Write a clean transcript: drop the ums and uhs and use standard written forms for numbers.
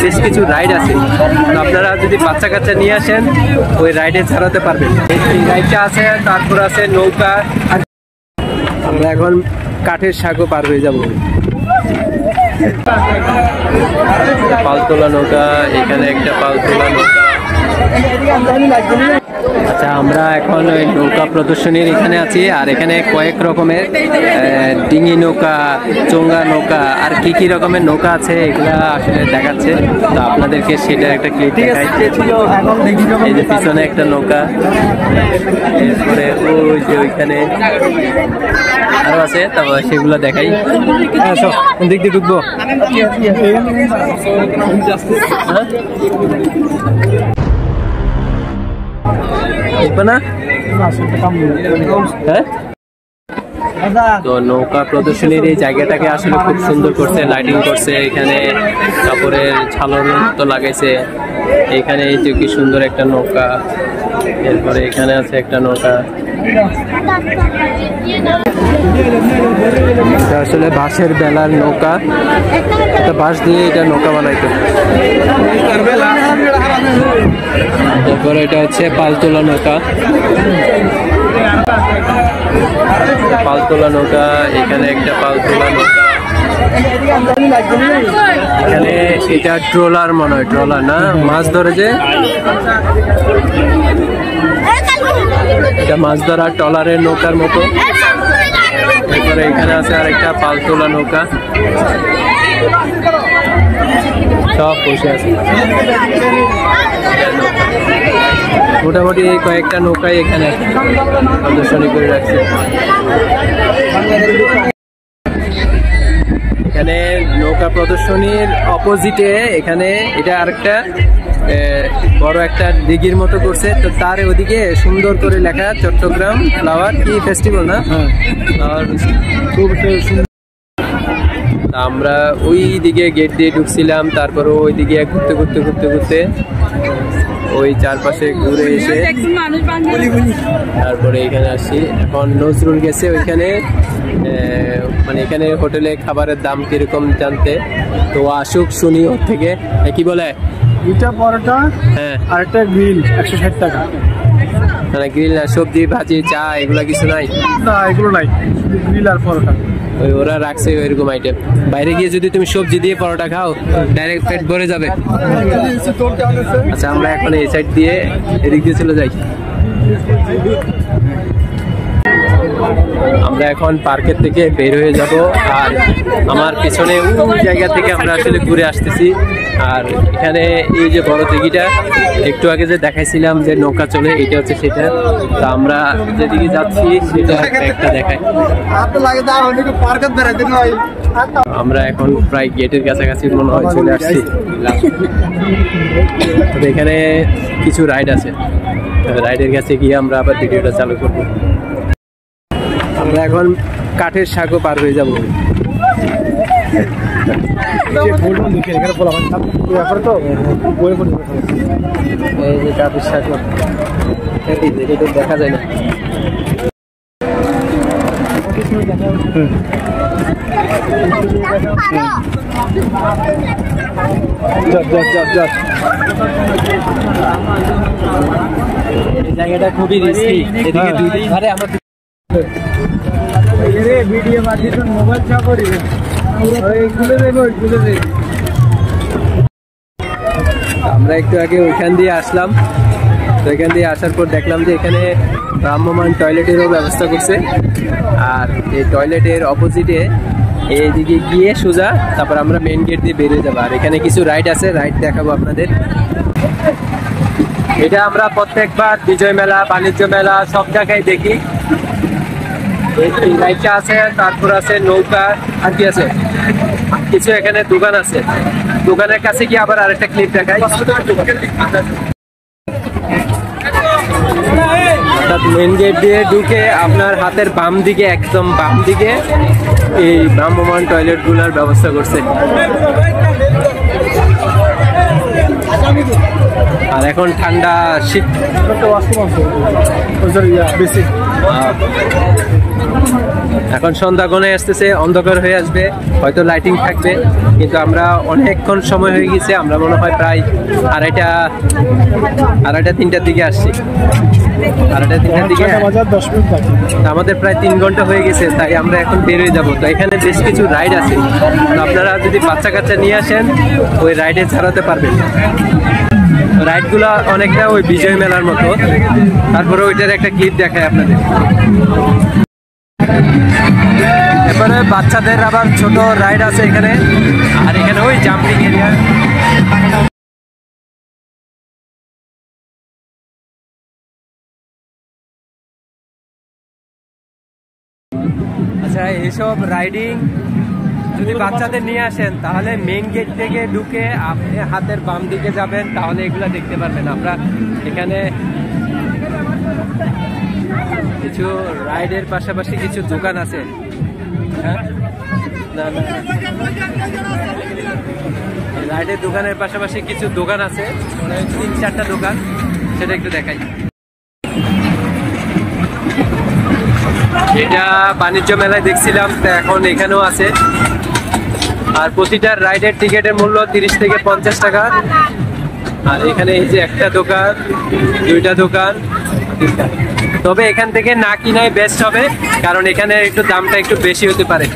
বেশ কিছু রাইড আছে, তো আপনারা যদি বাচ্চা কাচ্চা নিয়ে আসেন ওই রাইডে ছাড়াতে পারবেন। এই রাইডটা আছে, তারপর আছে নৌকা। আর আমরা এখন কাঠের সাঁকো পার হয়ে যাব। পালতোলা নৌকা, এখানে একটা পালতোলা নৌকা। আচ্ছা, আমরা এখন ওই নৌকা প্রদর্শনীর এখানে আছি, আর এখানে কয়েক রকমের ডিঙি নৌকা, চোঙ্গা নৌকা আর কি রকমের নৌকা আছে এগুলা আসলে দেখাচ্ছে। তো আপনাদেরকে সেটা একটা ক্লিপ দেখাই। এই যে পিছনে একটা নৌকা, এরপরে ওই যে ওইখানে আরো আছে, তারপর সেগুলো দেখাই। কোন দিক দিয়ে ঢুকবো? তো নৌকা প্রদর্শনীর এই জায়গাটাকে আসলে খুব সুন্দর করছে, লাইটিং করছে, এখানে কাপড়ের ঝালর তো লাগাইছে। এখানে এই যে কি সুন্দর একটা নৌকা, এরপরে এখানে আছে একটা নৌকা। আসলে বাঁশের বেলার নৌকা, একটা বাঁশ দিয়ে এটা নৌকা বানাইতো। তারপরে এটা হচ্ছে পালতোলা নৌকা, পালতোলা নৌকা। এখানে একটা পালতোলা নৌকা, এখানে এটা ট্রলার মনে হয়, ট্রলার না, মাছ ধরে যে এটা মাছ ধরা ট্রলারের নৌকার মতো। এরপরে এখানে আছে আর একটা পালতোলা নৌকা, সব বসে আছে। মোটামুটি কয়েকটা নৌকাই এখানে প্রদর্শনী করে রাখছে। এখানে নৌকা প্রদর্শনীর অপোজিটে এখানে এটা আরেকটা বড় একটা দিঘির মতো করছে। তো তার ওদিকে সুন্দর করে লেখা চট্টগ্রাম ফ্লাওয়ার কি ফেস্টিভ্যাল না, আর খুব সুন্দর। আমরা ওই দিকে গেট দিয়ে ঢুকছিলাম, তারপরে ওই দিকে ঘুরতে ঘুরতে ঘুরতে ঘুরতে ওই চারপাশে ঘুরে এসে তারপরে এখানে আসি। এখন নজরুল গেছে ওইখানে, মানে এখানে হোটেলে খাবারের দাম কিরকম জানতে। তো আসুক শুনি ওর থেকে। কি বলে? দুটা পরোটা, হ্যাঁ, আর একটা গ্রিল 160 টাকা। মানে গ্রিল না, সবজি ভাজি চা এগুলা কিছু নাই? না, এগুলো নাই, গ্রিল আর পরোটা। ওই ওরা রাখছে ওইরকম আইটেম। বাইরে গিয়ে যদি তুমি সবজি দিয়ে পরোটা খাও ডাইরেক্ট পেট ভরে যাবে। আচ্ছা, আমরা এখন এই সাইড দিয়ে এদিক দিয়ে চলে যাই। আমরা এখন পার্কের থেকে বের হয়ে যাব, আর আমার পিছনে ওই জায়গা থেকে আমরা আসলে ঘুরে আসতেছি। আর এখানে এই যে বড় দিঘিটা একটু আগে যে দেখাইছিলাম যে নৌকা চলে, এটা হচ্ছে সেটা। তো আমরা যেদিকে যাচ্ছি সেটা একটা দেখাই। আমরা এখন প্রায় গেটের কাছাকাছি মনে হয় চলে আসছি। এখানে কিছু রাইড আছে, রাইডের কাছে গিয়ে আমরা আবার ভিডিওটা চালু করবো। আমরা এখন কাঠের সাঁকো পার হয়ে যাব। এই যে কাঠের সাঁকো, দেখা যায় না। এই জায়গাটা খুবই রিস্কি, এদিকে দুই দিন ধরে আমরা ভিডিও মাধ্যমে মোবাইল চাপড়ি আমরা একটু আগে ওইখান দিয়ে আসলাম। তো এখান দিয়ে আসার পর দেখলাম যে এখানে ভ্রাম্যমাণ টয়লেটেরও ব্যবস্থা করছে। আর এই টয়লেটের অপোজিটে এইদিকে গিয়ে সোজা তারপর আমরা মেইন গেট দিয়ে বেরিয়ে যাবো। আর এখানে কিছু রাইড আছে, রাইড দেখাবো আপনাদের। এটা আমরা প্রত্যেকবার বিজয় মেলা, বাণিজ্য মেলা সব জায়গায় দেখি। এই রাইডটা আছে, তারপর আছে নৌকা, আর কি আছে কিছু এখানে দোকান আছে। দোকানের কাছে গিয়ে আবার আরেকটা ক্লিপ দেখাই। অর্থাৎ মেন গেট দিয়ে ঢুকে আপনার হাতের বাম দিকে, একদম বাম দিকে এই ভ্রাম্যমাণ টয়লেট গুলার ব্যবস্থা করছে। আর এখন ঠান্ডা শীত বেশি। এখন সন্ধ্যা গনে আসতেছে, অন্ধকার হয়ে আসবে, হয়তো লাইটিং থাকবে, কিন্তু আমরা অনেকক্ষণ সময় হয়ে গেছে, আমরা মনে হয় প্রায় আড়াইটা 3টার দিকে আসছি। 3টার দিকে 10 মিনিট বাকি। আমাদের প্রায় 3 ঘন্টা হয়ে গেছে, তাই আমরা এখন বের হয়ে যাবো। তো এখানে বেশ কিছু রাইড আছে, তো আপনারা যদি বাচ্চা কাচ্চা নিয়ে আসেন ওই রাইডে ছাড়াতে পারবেন। রাইডগুলো অনেকটা ওই বিজয় মেলার মতো। তারপরে ওইটার একটা ক্লিপ দেখায় আপনাদের। এরপরে বাচ্চাদের আবার ছোট রাইড আছে এখানে, আর এখানে ওই জাম্পিং এরিয়া। আচ্ছা, এইসব রাইডিং যদি বাচ্চাদের নিয়ে আসেন তাহলে মেইন গেট থেকে ঢুকে আপনি হাতের বাম দিকে যাবেন, তাহলে এগুলা দেখতে পারবেন। আমরা এখানে কিছু রাইডের পাশাপাশি কিছু দোকান আছে। হ্যাঁ, না না, রাইডের দোকানের পাশাপাশি কিছু দোকান আছে, মানে 3-4টা দোকান, সেটা একটু দেখাই। এটা বাণিজ্য মেলায় দেখছিলাম, তো এখন এখানেও আছে। আর প্রতিটা রাইডের টিকিটের মূল্য 30 থেকে 50 টাকা। আর এখানে এই যে একটা দোকান, 2টা দোকান, তবে এখান থেকে না কিনাই বেস্ট হবে, কারণ এখানে একটু দামটা একটু বেশি হতে পারে।